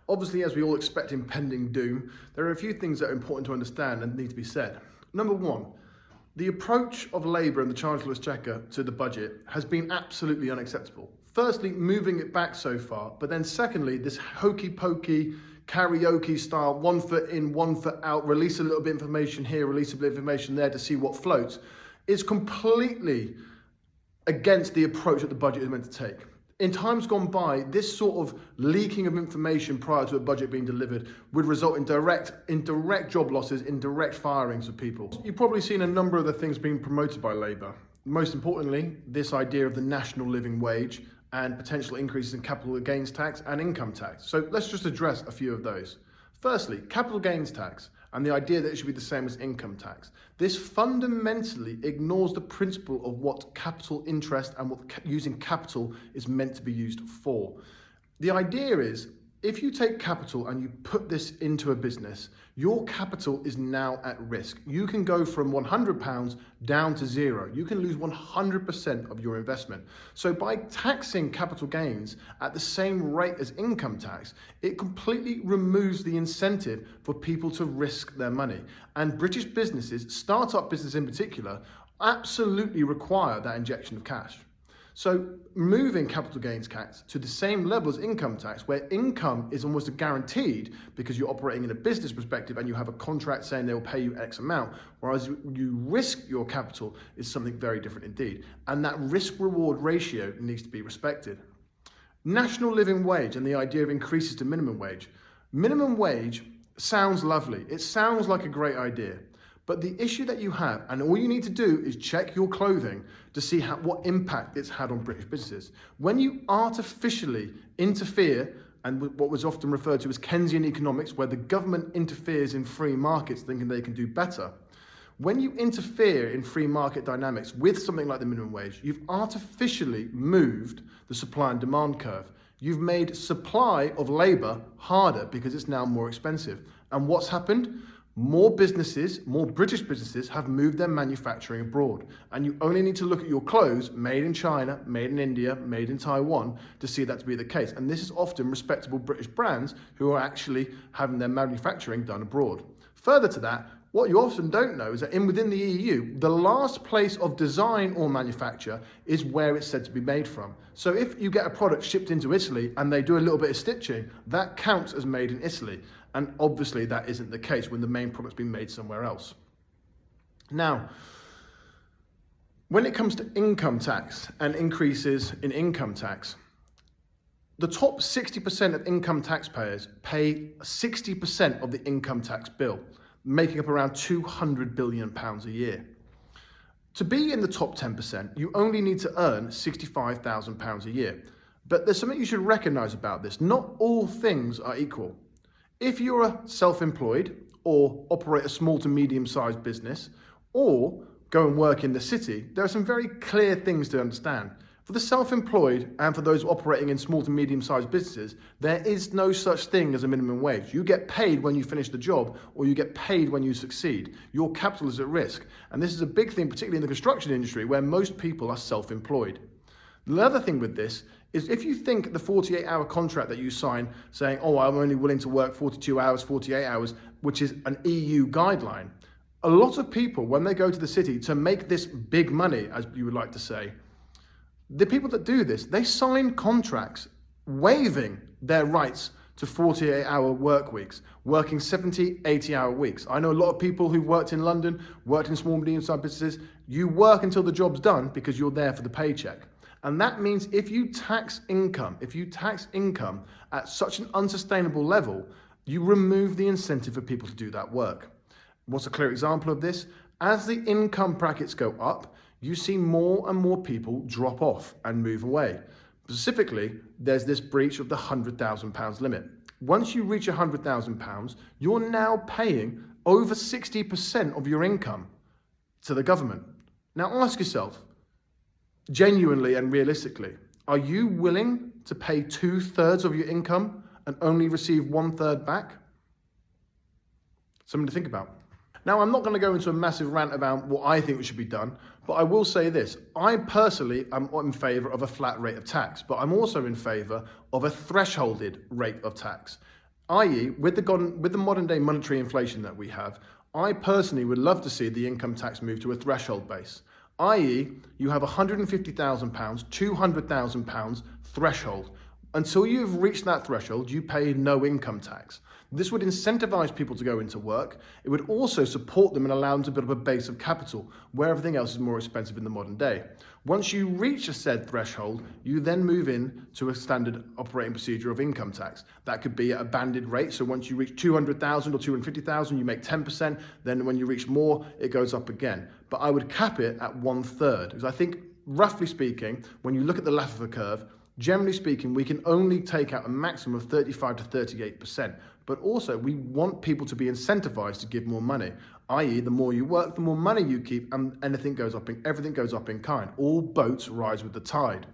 Obviously, as we all expect impending doom, there are a few things that are important to understand and need to be said. Number one, the approach of Labour and the Chancellor's Exchequer to the budget has been absolutely unacceptable. Firstly, moving it back so far, but then secondly, this hokey-pokey, karaoke style, 1 foot in, 1 foot out, release a little bit of information here, release a bit of information there to see what floats, is completely against the approach that the budget is meant to take. In times gone by, this sort of leaking of information prior to a budget being delivered would result in direct job losses, in direct firings of people. You've probably seen a number of the things being promoted by Labour. Most importantly, this idea of the national living wage and potential increases in capital gains tax and income tax. So let's just address a few of those. Firstly, capital gains tax and the idea that it should be the same as income tax. This fundamentally ignores the principle of what capital interest and what using capital is meant to be used for. The idea is, if you take capital and you put this into a business, your capital is now at risk. You can go from £100 down to zero. You can lose 100% of your investment. So by taxing capital gains at the same rate as income tax, it completely removes the incentive for people to risk their money. And British businesses, startup business in particular, absolutely require that injection of cash. So moving capital gains tax to the same level as income tax, where income is almost guaranteed because you're operating in a business perspective and you have a contract saying they will pay you X amount, whereas you risk your capital is something very different indeed. And that risk-reward ratio needs to be respected. National living wage and the idea of increases to minimum wage. Minimum wage sounds lovely. It sounds like a great idea. But the issue that you have, and all you need to do is check your clothing to see what impact it's had on British businesses. When you artificially interfere, and what was often referred to as Keynesian economics, where the government interferes in free markets thinking they can do better, when you interfere in free market dynamics with something like the minimum wage, you've artificially moved the supply and demand curve. You've made supply of labour harder because it's now more expensive. And what's happened? More businesses, more British businesses have moved their manufacturing abroad. And you only need to look at your clothes made in China, made in India, made in Taiwan to see that to be the case. And this is often respectable British brands who are actually having their manufacturing done abroad. Further to that, what you often don't know is that within the EU, the last place of design or manufacture is where it's said to be made from. So if you get a product shipped into Italy and they do a little bit of stitching, that counts as made in Italy. And obviously that isn't the case when the main product's been made somewhere else. Now, when it comes to income tax and increases in income tax, the top 60% of income taxpayers pay 60% of the income tax bill, making up around £200 billion a year. To be in the top 10%, you only need to earn £65,000 a year. But there's something you should recognise about this. Not all things are equal. If you're a self-employed or operate a small to medium-sized business or go and work in the city, there are some very clear things to understand. For the self-employed and for those operating in small to medium-sized businesses, there is no such thing as a minimum wage. You get paid when you finish the job or you get paid when you succeed. Your capital is at risk. And this is a big thing, particularly in the construction industry, where most people are self-employed. The other thing with this is if you think the 48-hour contract that you sign saying, oh, I'm only willing to work 42 hours, 48 hours, which is an EU guideline, a lot of people, when they go to the city to make this big money, as you would like to say, the people that do this, they sign contracts waiving their rights to 48-hour work weeks, working 70, 80-hour weeks. I know a lot of people who worked in London, worked in small, medium-sized businesses. You work until the job's done because you're there for the paycheck. And that means if you tax income at such an unsustainable level, you remove the incentive for people to do that work. What's a clear example of this? As the income brackets go up, you see more and more people drop off and move away. Specifically, there's this breach of the £100,000 limit. Once you reach £100,000, you're now paying over 60% of your income to the government. Now ask yourself, genuinely and realistically, are you willing to pay 2/3 of your income and only receive 1/3 back? Something to think about. Now, I'm not going to go into a massive rant about what I think should be done, but I will say this. I personally am in favour of a flat rate of tax, but I'm also in favour of a thresholded rate of tax. i.e., with the modern day monetary inflation that we have, I personally would love to see the income tax move to a threshold base, i.e., you have £150,000, £200,000 threshold. Until you've reached that threshold, you pay no income tax. This would incentivize people to go into work. It would also support them and allow them to build up a base of capital, where everything else is more expensive in the modern day. Once you reach a said threshold, you then move in to a standard operating procedure of income tax. That could be at a banded rate. So once you reach 200,000 or 250,000, you make 10%. Then when you reach more, it goes up again. But I would cap it at 1/3, because I think, roughly speaking, when you look at the left of the curve, generally speaking, we can only take out a maximum of 35 to 38%. But also, we want people to be incentivized to give more money, i.e., the more you work, the more money you keep, and everything goes up in kind. All boats rise with the tide.